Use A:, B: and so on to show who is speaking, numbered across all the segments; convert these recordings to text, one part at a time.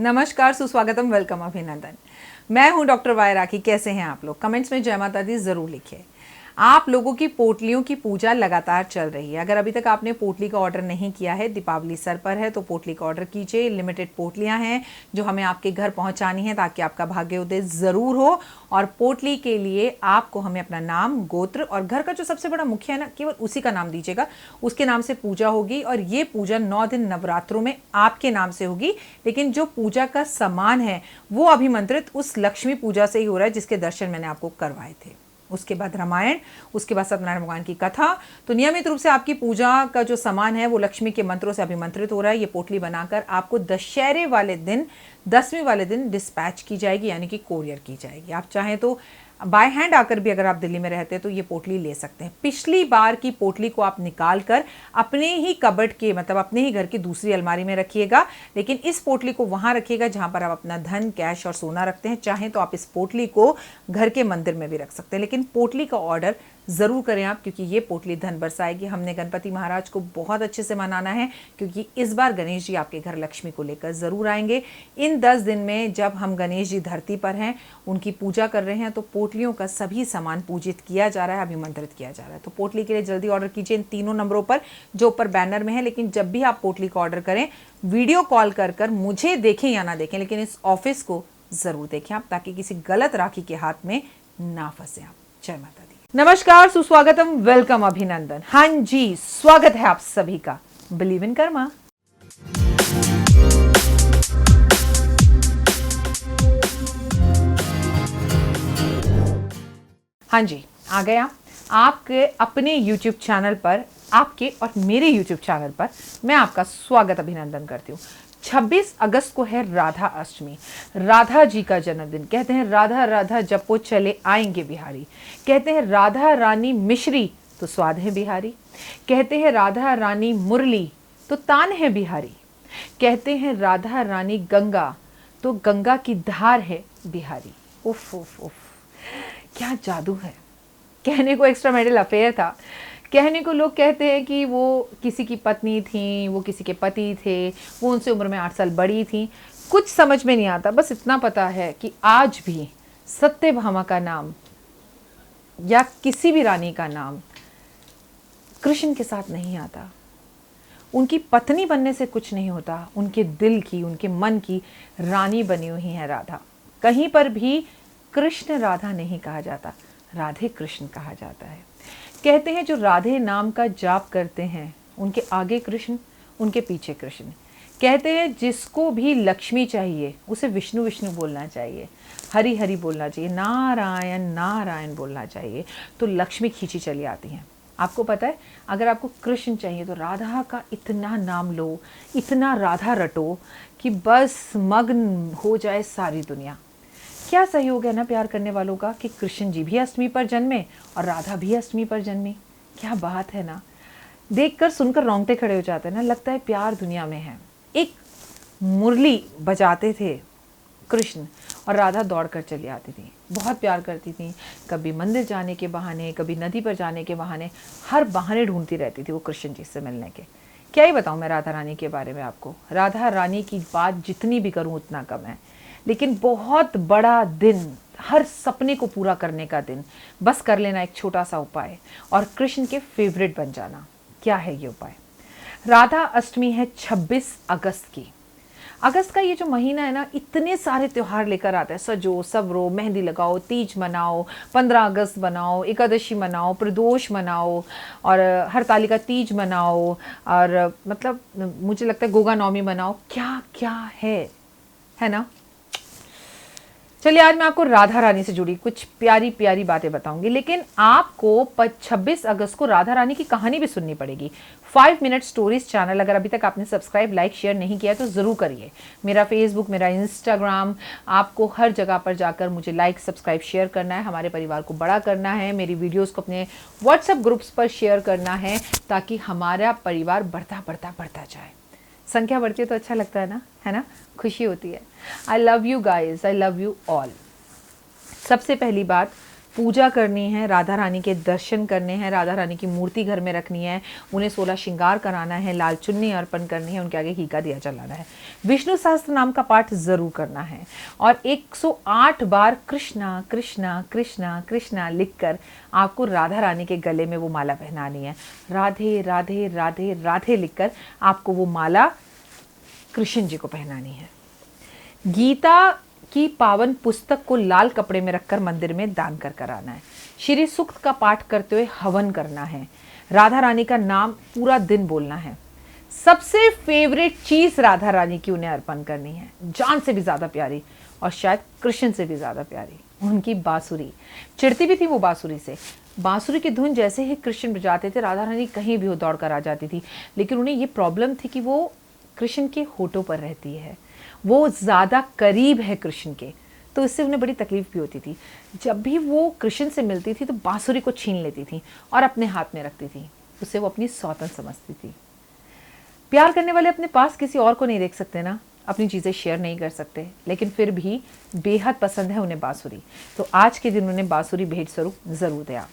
A: नमस्कार, सुस्वागतम, वेलकम, अभिनंदन। मैं हूं डॉक्टर वाई राखी। कैसे हैं आप लोग? कमेंट्स में जय माता दी जरूर लिखिए। आप लोगों की पोटलियों की पूजा लगातार चल रही है। अगर अभी तक आपने पोटली का ऑर्डर नहीं किया है, दीपावली सर पर है, तो पोटली का ऑर्डर कीजिए। लिमिटेड पोटलियां हैं जो हमें आपके घर पहुंचानी है ताकि आपका भाग्योदय जरूर हो। और पोटली के लिए आपको हमें अपना नाम, गोत्र और घर का जो सबसे बड़ा मुखिया है ना, केवल उसी का नाम दीजिएगा। उसके नाम से पूजा होगी और ये पूजा 9 दिन नवरात्रों में आपके नाम से होगी। लेकिन जो पूजा का सामान है वो अभिमंत्रित उस लक्ष्मी पूजा से ही हो रहा है जिसके दर्शन मैंने आपको करवाए थे। उसके बाद रामायण, उसके बाद सत्यनारायण भगवान की कथा। तो नियमित रूप से आपकी पूजा का जो सामान है वो लक्ष्मी के मंत्रों से अभिमंत्रित हो रहा है। ये पोटली बनाकर आपको दशहरे वाले दिन, 10वीं वाले दिन डिस्पैच की जाएगी, यानी कि कोरियर की जाएगी। आप चाहें तो बाय हैंड आकर भी, अगर आप दिल्ली में रहते हैं तो ये पोटली ले सकते हैं। पिछली बार की पोटली को आप निकाल कर अपने ही कबर्ड के, मतलब अपने ही घर की दूसरी अलमारी में रखिएगा। लेकिन इस पोटली को वहां रखिएगा जहां पर आप अपना धन, कैश और सोना रखते हैं। चाहें तो आप इस पोटली को घर के मंदिर में भी रख सकते हैं, लेकिन पोटली का ऑर्डर ज़रूर करें आप, क्योंकि ये पोटली धन बरसाएगी। हमने गणपति महाराज को बहुत अच्छे से मनाना है, क्योंकि इस बार गणेश जी आपके घर लक्ष्मी को लेकर ज़रूर आएंगे। इन 10 दिन में जब हम गणेश जी धरती पर हैं, उनकी पूजा कर रहे हैं, तो पोटलियों का सभी सामान पूजित किया जा रहा है, अभिमंत्रित किया जा रहा है। तो पोटली के लिए जल्दी ऑर्डर कीजिए इन तीनों नंबरों पर जो ऊपर बैनर में है। लेकिन जब भी आप पोटली का ऑर्डर करें, वीडियो कॉल कर मुझे देखें या ना देखें, लेकिन इस ऑफिस को ज़रूर देखें आप, ताकि किसी गलत राखी के हाथ में ना फंसे आप। जय माता दी। नमस्कार, सुस्वागतम, वेलकम, अभिनंदन। हाँ जी, स्वागत है आप सभी का बिलीव इन कर्मा। हाँ जी, आ गया आपके अपने YouTube चैनल पर, आपके और मेरे YouTube चैनल पर मैं आपका स्वागत, अभिनंदन करती हूँ। 26 अगस्त को है राधा अष्टमी, राधा जी का जन्मदिन। कहते हैं राधा राधा जपो चले आएंगे बिहारी। कहते हैं राधा रानी मिश्री तो स्वाद है बिहारी। कहते हैं राधा रानी मुरली तो तान है बिहारी। कहते हैं राधा रानी गंगा तो गंगा की धार है बिहारी। उफ उफ उफ, क्या जादू है। कहने को एक्स्ट्रा मैरिटल अफेयर था, कहने को लोग कहते हैं कि वो किसी की पत्नी थी, वो किसी के पति थे, वो उनसे उम्र में 8 साल बड़ी थी। कुछ समझ में नहीं आता। बस इतना पता है कि आज भी सत्यभामा का नाम या किसी भी रानी का नाम कृष्ण के साथ नहीं आता। उनकी पत्नी बनने से कुछ नहीं होता, उनके दिल की, उनके मन की रानी बनी हुई है राधा। कहीं पर भी कृष्ण राधा नहीं कहा जाता, राधे कृष्ण कहा जाता है। कहते हैं जो राधे नाम का जाप करते हैं, उनके आगे कृष्ण, उनके पीछे कृष्ण। कहते हैं जिसको भी लक्ष्मी चाहिए उसे विष्णु विष्णु बोलना चाहिए, हरि हरि बोलना चाहिए, नारायण नारायण बोलना चाहिए, तो लक्ष्मी खींची चली आती हैं। आपको पता है, अगर आपको कृष्ण चाहिए तो राधा का इतना नाम लो, इतना राधा रटो कि बस मग्न हो जाए सारी दुनिया। क्या सहयोग है ना प्यार करने वालों का, कि कृष्ण जी भी अष्टमी पर जन्मे और राधा भी अष्टमी पर जन्मी। क्या बात है ना, देखकर सुनकर रोंगटे खड़े हो जाते हैं ना, लगता है प्यार दुनिया में है। एक मुरली बजाते थे कृष्ण और राधा दौड़ कर चली आती थी, बहुत प्यार करती थी। कभी मंदिर जाने के बहाने, कभी नदी पर जाने के बहाने, हर बहाने ढूंढती रहती थी वो कृष्ण जी से मिलने के। क्या ही बताऊँ मैं राधा रानी के बारे में आपको। राधा रानी की बात जितनी भी करूँ उतना कम है। लेकिन बहुत बड़ा दिन, हर सपने को पूरा करने का दिन। बस कर लेना एक छोटा सा उपाय और कृष्ण के फेवरेट बन जाना। क्या है ये उपाय? राधा अष्टमी है 26 अगस्त की। अगस्त का ये जो महीना है ना, इतने सारे त्यौहार लेकर आता है। सजो सवरो, मेहंदी लगाओ, तीज मनाओ, 15 अगस्त मनाओ, एकादशी मनाओ, प्रदोष मनाओ और हरतालिका तीज मनाओ, और मतलब मुझे लगता है गोगा नवमी मनाओ। क्या क्या है ना। चलिए आज मैं आपको राधा रानी से जुड़ी कुछ प्यारी प्यारी बातें बताऊंगी, लेकिन आपको 26 अगस्त को राधा रानी की कहानी भी सुननी पड़ेगी। 5 मिनट स्टोरीज चैनल अगर अभी तक आपने सब्सक्राइब, लाइक, शेयर नहीं किया तो ज़रूर करिए। मेरा फेसबुक, मेरा इंस्टाग्राम, आपको हर जगह पर जाकर मुझे लाइक, सब्सक्राइब, शेयर करना है। हमारे परिवार को बड़ा करना है। मेरी वीडियोज़ को अपने व्हाट्सएप ग्रुप्स पर शेयर करना है, ताकि हमारा परिवार बढ़ता बढ़ता बढ़ता जाए। संख्या बढ़ती है तो अच्छा लगता है ना, खुशी होती है। I love you guys, I love you all. सबसे पहली बात, पूजा करनी है, राधा रानी के दर्शन करने हैं, राधा रानी की मूर्ति घर में रखनी है, उन्हें 16 श्रृंगार कराना है, लाल चुन्नी अर्पण करनी है, उनके आगे घी का दिया जलाना है, विष्णु सहस्त्र नाम का पाठ ज़रूर करना है और 108 बार कृष्णा कृष्णा कृष्णा कृष्णा लिखकर आपको राधा रानी के गले में वो माला पहनानी है। राधे राधे राधे राधे लिखकर आपको वो माला कृष्ण जी को पहनानी है। गीता की पावन पुस्तक को लाल कपड़े में रखकर मंदिर में दान कर कराना है। श्री सूक्त का पाठ करते हुए हवन करना है। राधा रानी का नाम पूरा दिन बोलना है। सबसे फेवरेट चीज राधा रानी की उन्हें अर्पण करनी है, जान से भी ज्यादा प्यारी और शायद कृष्ण से भी ज्यादा प्यारी, उनकी बांसुरी। चिढ़ती भी थी वो बांसुरी से। बांसुरी की धुन जैसे ही कृष्ण बजाते थे, राधा रानी कहीं भी हो दौड़ कर आ जाती थी। लेकिन उन्हें ये प्रॉब्लम थी कि वो कृष्ण के होठों पर रहती है, वो ज़्यादा करीब है कृष्ण के, तो इससे उन्हें बड़ी तकलीफ भी होती थी। जब भी वो कृष्ण से मिलती थी तो बांसुरी को छीन लेती थी और अपने हाथ में रखती थी। उसे वो अपनी सौतन समझती थी। प्यार करने वाले अपने पास किसी और को नहीं देख सकते ना, अपनी चीज़ें शेयर नहीं कर सकते, लेकिन फिर भी बेहद पसंद है उन्हें बांसुरी। तो आज के दिन उन्हें बांसुरी भेंट स्वरूप ज़रूर दें आप।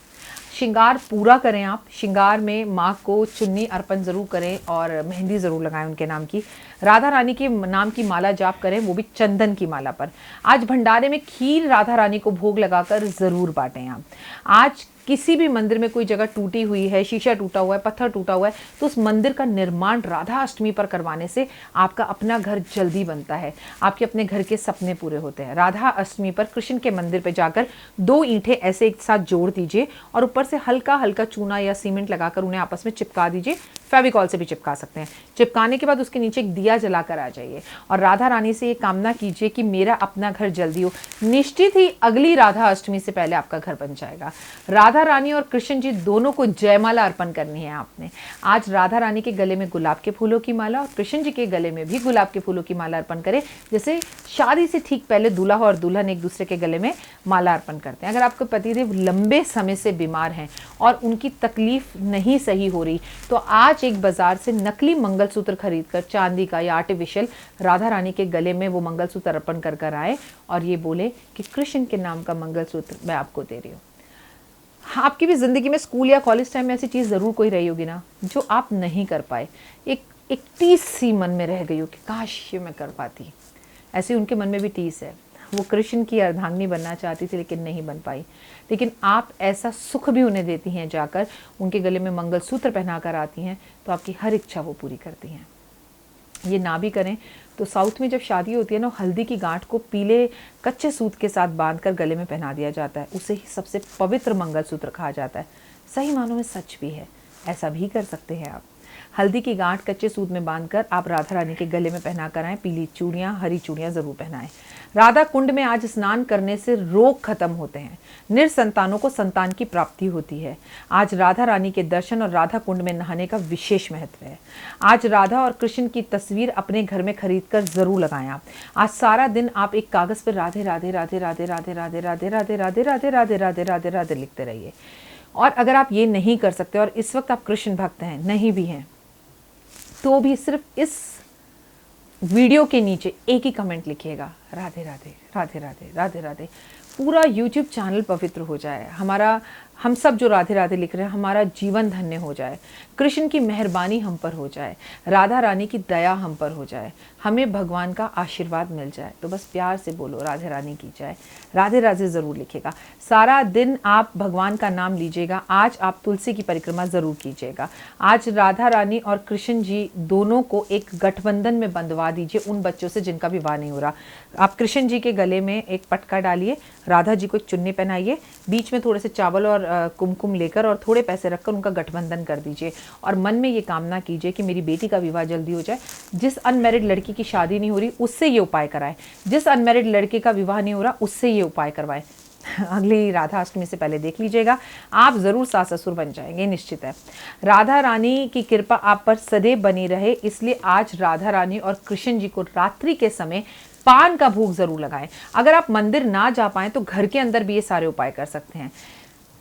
A: श्रृंगार पूरा करें आप। श्रृंगार में माँ को चुन्नी अर्पण ज़रूर करें और मेहंदी ज़रूर लगाएं उनके नाम की। राधा रानी के नाम की माला जाप करें, वो भी चंदन की माला पर। आज भंडारे में खीर राधा रानी को भोग लगाकर ज़रूर बांटें आप। आज किसी भी मंदिर में कोई जगह टूटी हुई है, शीशा टूटा हुआ है, पत्थर टूटा हुआ है, तो उस मंदिर का निर्माण राधा अष्टमी पर करवाने से आपका अपना घर जल्दी बनता है, आपके अपने घर के सपने पूरे होते हैं। राधा अष्टमी पर कृष्ण के मंदिर पर जाकर 2 ईंटें ऐसे एक साथ जोड़ दीजिए और ऊपर से हल्का हल्का चूना या सीमेंट लगाकर उन्हें आपस में चिपका दीजिए। फेविकॉल से भी चिपका सकते हैं। चिपकाने के बाद उसके नीचे एक दिया जलाकर आ जाइए और राधा रानी से ये कामना कीजिए कि मेरा अपना घर जल्दी हो। निश्चित ही अगली राधा अष्टमी से पहले आपका घर बन जाएगा। राधा रानी और कृष्ण जी दोनों को जयमाला अर्पण करनी है आपने। आज राधा रानी के गले में गुलाब के फूलों की माला और कृष्ण जी के गले में भी गुलाब के फूलों की माला अर्पण करें, जैसे शादी से ठीक पहले दूल्हा और दुल्हन एक दूसरे के गले में माला अर्पण करते हैं। अगर आपके पतिदेव लंबे समय से बीमार हैं और उनकी तकलीफ नहीं सही हो रही, तो आज एक बाजार से नकली मंगलसूत्र खरीदकर चांदी का या आर्टिफिशियल राधा रानी के गले में वो मंगलसूत्र अर्पण कर कर आए और ये बोले कि कृष्ण के नाम का मंगलसूत्र मैं आपको दे रही हूँ। आपकी भी ज़िंदगी में स्कूल या कॉलेज टाइम में ऐसी चीज़ ज़रूर कोई रही होगी ना, जो आप नहीं कर पाए। एक टीस सी मन में रह गई हो कि काश ये मैं कर पाती। ऐसे उनके मन में भी टीस है। वो कृष्ण की अर्धांगिनी बनना चाहती थी लेकिन नहीं बन पाई। लेकिन आप ऐसा सुख भी उन्हें देती हैं, जाकर उनके गले में मंगलसूत्र पहना कर आती हैं, तो आपकी हर इच्छा वो पूरी करती हैं। ये ना भी करें तो साउथ में जब शादी होती है ना, हल्दी की गांठ को पीले कच्चे सूत के साथ बांधकर गले में पहना दिया जाता है। उसे ही सबसे पवित्र मंगलसूत्र कहा जाता है। सही मानों में सच भी है, ऐसा भी कर सकते हैं आप। हल्दी की गांठ कच्चे सूत में बांधकर आप राधा रानी के गले में पहना कर आएँ। पीली चूड़ियाँ, हरी चूड़ियाँ ज़रूर पहनाएं। राधा कुंड में आज स्नान करने से रोग खत्म होते हैं, निरसंतानों को संतान की प्राप्ति होती है। आज राधा रानी के दर्शन और राधा कुंड में नहाने का विशेष महत्व है। आज राधा और कृष्ण की तस्वीर अपने घर में खरीद कर जरूर लगाएं आप। आज सारा दिन आप एक कागज पर राधे राधे राधे राधे राधे राधे राधे राधे राधे राधे राधे राधे राधे राधे लिखते रहिए। और अगर आप ये नहीं कर सकते और इस वक्त आप कृष्ण भक्त हैं, नहीं भी हैं, तो भी सिर्फ इस वीडियो के नीचे एक ही कमेंट लिखिएगा, राधे राधे राधे राधे राधे राधे। पूरा YouTube चैनल पवित्र हो जाए। हम सब जो राधे राधे लिख रहे हैं, हमारा जीवन धन्य हो जाए। कृष्ण की मेहरबानी हम पर हो जाए, राधा रानी की दया हम पर हो जाए, हमें भगवान का आशीर्वाद मिल जाए। तो बस प्यार से बोलो राधे रानी की जाए, राधे राधे ज़रूर लिखेगा। सारा दिन आप भगवान का नाम लीजिएगा। आज आप तुलसी की परिक्रमा ज़रूर कीजिएगा। आज राधा रानी और कृष्ण जी दोनों को एक गठबंधन में बंधवा दीजिए उन बच्चों से जिनका विवाह नहीं हो रहा। आप कृष्ण जी के गले में एक पटका डालिए, राधा जी को एक चुन्नी पहनाइए, बीच में थोड़े से चावल और कुमकुम लेकर और थोड़े पैसे रखकर उनका गठबंधन कर दीजिए और मन में ये कामना कीजिए कि मेरी बेटी का विवाह जल्दी हो जाए। जिस अनमैरिड लड़की की शादी नहीं हो रही उससे ये उपाय कराएं, जिस अनमैरिड लड़के का विवाह नहीं हो रहा उससे ये उपाय करवाएं। अगली राधा अष्टमी से पहले देख लीजिएगा, आप ज़रूर सास ससुर बन जाएंगे, निश्चित है। राधा रानी की कृपा आप पर सदैव बनी रहे, इसलिए आज राधा रानी और कृष्ण जी को रात्रि के समय पान का भोग जरूर लगाएं। अगर आप मंदिर ना जा पाएं तो घर के अंदर भी ये सारे उपाय कर सकते हैं।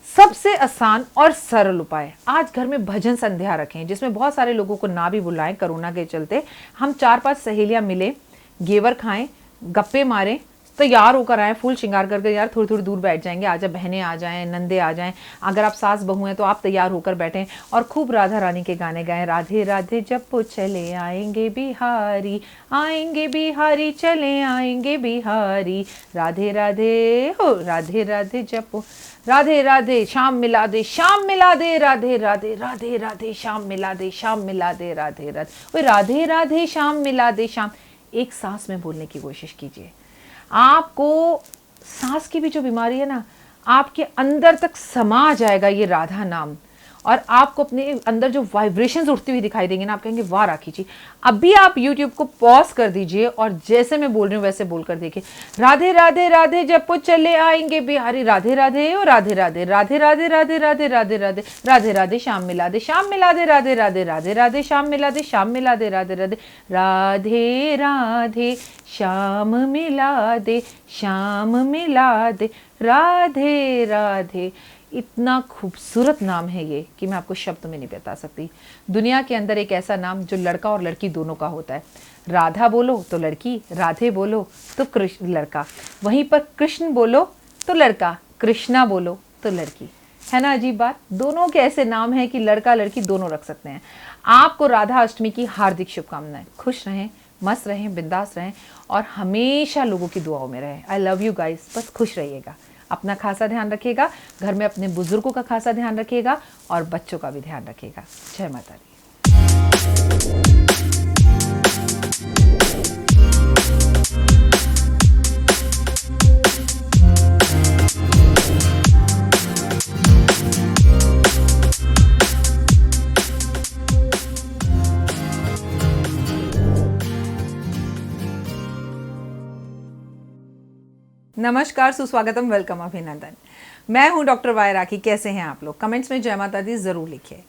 A: सबसे आसान और सरल उपाय, आज घर में भजन संध्या रखें जिसमें बहुत सारे लोगों को ना भी बुलाएं। कोरोना के चलते हम 4-5 सहेलियां मिले, घेवर खाएं, गप्पे मारें, तैयार होकर आए, फुल श्रृंगार करके, यार थोड़ी थोड़ी दूर बैठ जाएंगे, आजा बहनें आ जाएं, नंदे आ जाएं, अगर आप सास बहू हैं तो आप तैयार होकर बैठें और खूब राधा रानी के गाने गाएं। राधे राधे जपो चले आएंगे बिहारी चले आएंगे बिहारी, राधे राधे हो राधे राधे जपो, राधे राधे शाम मिला दे राधे राधे राधे राधे शाम मिला दे राधे राधे, ओए राधे राधे शाम मिला दे शाम। एक सांस में बोलने की कोशिश कीजिए। आपको सांस की भी जो बीमारी है ना, आपके अंदर तक समा जाएगा ये राधा नाम, और आपको अपने अंदर जो वाइब्रेशंस उठती हुई दिखाई देंगे ना, आप कहेंगे वाह राखी जी। अभी आप YouTube को पॉज कर दीजिए और जैसे मैं बोल रही हूँ वैसे बोल कर देखिए, राधे राधे राधे जपो चले आएंगे बिहारी, राधे राधे ओ राधे राधे राधे राधे राधे राधे राधे राधे राधे राधे शाम मिला दे राधे राधे राधे राधे शाम मिला दे राधे राधे राधे राधे श्याम मिला दे राधे राधे। इतना खूबसूरत नाम है ये कि मैं आपको शब्द में नहीं बता सकती। दुनिया के अंदर एक ऐसा नाम जो लड़का और लड़की दोनों का होता है। राधा बोलो तो लड़की, राधे बोलो तो कृष्ण लड़का, वहीं पर कृष्ण बोलो तो लड़का, कृष्णा बोलो तो लड़की। है ना अजीब बात? दोनों के ऐसे नाम हैं कि लड़का लड़की दोनों रख सकते हैं। आपको राधा अष्टमी की हार्दिक शुभकामनाएं। खुश रहें, मस्त रहें, बिंदास रहें और हमेशा लोगों की दुआओं में रहें। I love you guys. बस खुश रहिएगा, अपना खासा ध्यान रखिएगा, घर में अपने बुजुर्गों का खासा ध्यान रखिएगा और बच्चों का भी ध्यान रखिएगा। जय माता दी। नमस्कार, सुस्वागतम, वेलकम, अभिनंदन। मैं हूं डॉक्टर वाई राखी। कैसे हैं आप लोग? कमेंट्स में जय माता दी जरूर लिखिए।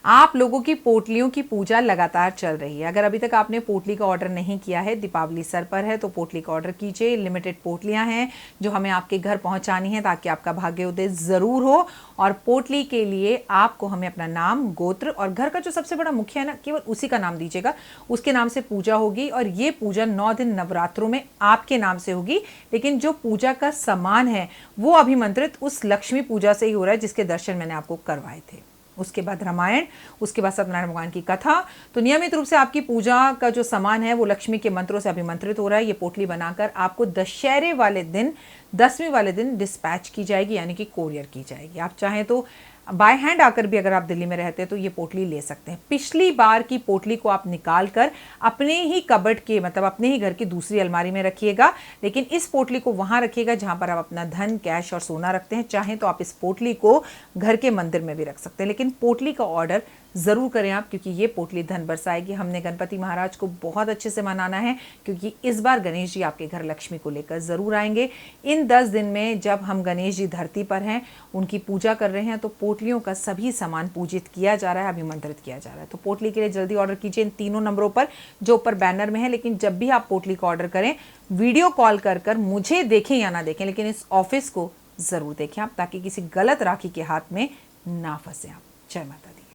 A: आप लोगों की पोटलियों की पूजा लगातार चल रही है। अगर अभी तक आपने पोटली का ऑर्डर नहीं किया है, दीपावली सर पर है, तो पोटली का ऑर्डर कीजिए। लिमिटेड पोटलियां हैं जो हमें आपके घर पहुंचानी है ताकि आपका भाग्योदय जरूर हो। और पोटली के लिए आपको हमें अपना नाम, गोत्र और घर का जो सबसे बड़ा मुखिया है ना, केवल उसी का नाम दीजिएगा। उसके नाम से पूजा होगी और ये पूजा 9 दिन नवरात्रों में आपके नाम से होगी। लेकिन जो पूजा का सामान है वो अभिमंत्रित उस लक्ष्मी पूजा से ही हो रहा है जिसके दर्शन मैंने आपको करवाए थे। उसके बाद रामायण, उसके बाद सत्यनारायण भगवान की कथा। तो नियमित रूप से आपकी पूजा का जो सामान है वो लक्ष्मी के मंत्रों से अभिमंत्रित हो रहा है। ये पोटली बनाकर आपको दशहरे वाले दिन, 10वीं वाले दिन डिस्पैच की जाएगी, यानी कि कोरियर की जाएगी। आप चाहें तो बाय हैंड आकर भी, अगर आप दिल्ली में रहते हैं तो ये पोटली ले सकते हैं। पिछली बार की पोटली को आप निकाल कर अपने ही कबर्ड के, मतलब अपने ही घर की दूसरी अलमारी में रखिएगा, लेकिन इस पोटली को वहां रखिएगा जहां पर आप अपना धन, कैश और सोना रखते हैं। चाहें तो आप इस पोटली को घर के मंदिर में भी रख सकते हैं, लेकिन पोटली का ऑर्डर ज़रूर करें आप, क्योंकि ये पोटली धन बरसाएगी। हमने गणपति महाराज को बहुत अच्छे से मनाना है, क्योंकि इस बार गणेश जी आपके घर लक्ष्मी को लेकर ज़रूर आएंगे। इन 10 दिन में जब हम गणेश जी धरती पर हैं, उनकी पूजा कर रहे हैं, तो पोटलियों का सभी सामान पूजित किया जा रहा है, अभिमंत्रित किया जा रहा है। तो पोटली के लिए जल्दी ऑर्डर कीजिए इन तीनों नंबरों पर जो ऊपर बैनर में है। लेकिन जब भी आप पोटली का ऑर्डर करें, वीडियो कॉल कर मुझे देखें या ना देखें, लेकिन इस ऑफिस को ज़रूर देखें आप, ताकि किसी गलत राखी के हाथ में ना फंसे आप। जय माता दी।